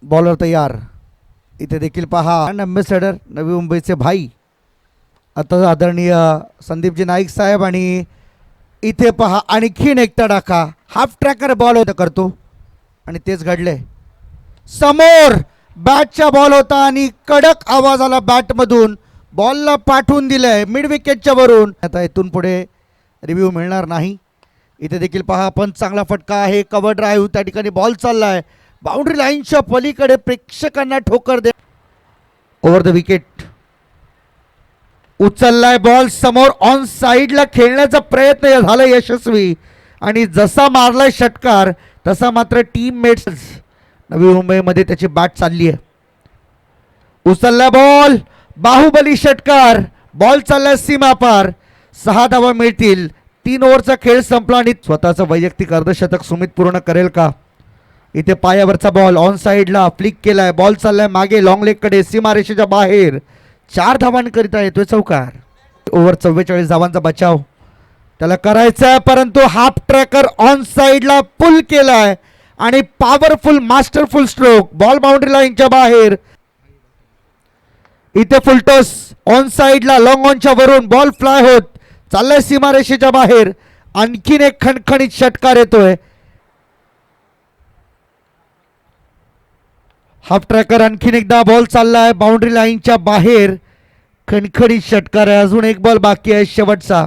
Bowler तयार. इथे देखील पहा अम्बेसेडर नवी मुंबईचे भाई आता आदरणीय संदीपजी नाईक साहेब. आणि इथे पहा आणखीन एक तडाखा. हाफ ट्रॅकर बॉल होता करतो आणि तेच घडले. समोर बॅटचा बॉल होता आणि कडक आवाज आला बॅटमधून. बॉलला पाठवून दिलंय मिड विकेटच्या वरून. आता इथून पुढे रिव्ह्यू मिळणार नाही. इथे देखील पहा पण चांगला फटका आहे. कव्हर ड्राईव्ह त्या ठिकाणी बॉल चाललाय बाउंड्री लाईनच्या पलीकडे. प्रेक्षकांना ठोकर दे. ओव्हर द विकेट उचललाय बॉल. समोर ऑन साईडला खेळण्याचा प्रयत्न झाला यशस्वी. आणि जसा मारलाय षटकार तसा मात्र टीममेट्स नवी मुंबईमध्ये त्याची बॅट चालली आहे. उचलला बॉल. बाहुबली षटकार. बॉल चाललाय सीमा पार. 6 धावा मिळतील. 3 ओव्हरचा खेळ संपला आणि स्वतःचं वैयक्तिक अर्धशतक सुमित पूर्ण करेल का. इथे पायावरचा बॉल ऑन साईडला फ्लिक केलाय. बॉल चाललाय मागे लॉंग लेग कडे सीमा रेषेच्या बाहेर. 4 धावांकरिता येतोय चौकार. ओव्हर 44 धावांचा बचाव त्याला करायचा आहे. परंतु हाफ ट्रॅकर ऑन साईडला पुल केलाय आणि powerful masterful stroke. Ball boundary लाईनच्या बाहेर. इथे फुलटॉस ऑन साईडला लॉंग ऑनच्या वरून बॉल फ्लाय होत चाललाय सीमारेषेच्या बाहेर. आणखीन एक खणखणीत षटकार येतोय. हाफ ट्रॅकर आणखीन एकदा. बॉल चाललाय बाउंड्री लाईनच्या बाहेर. खणखणीत षटकार आहे. अजून एक बॉल बाकी आहे शेवटचा.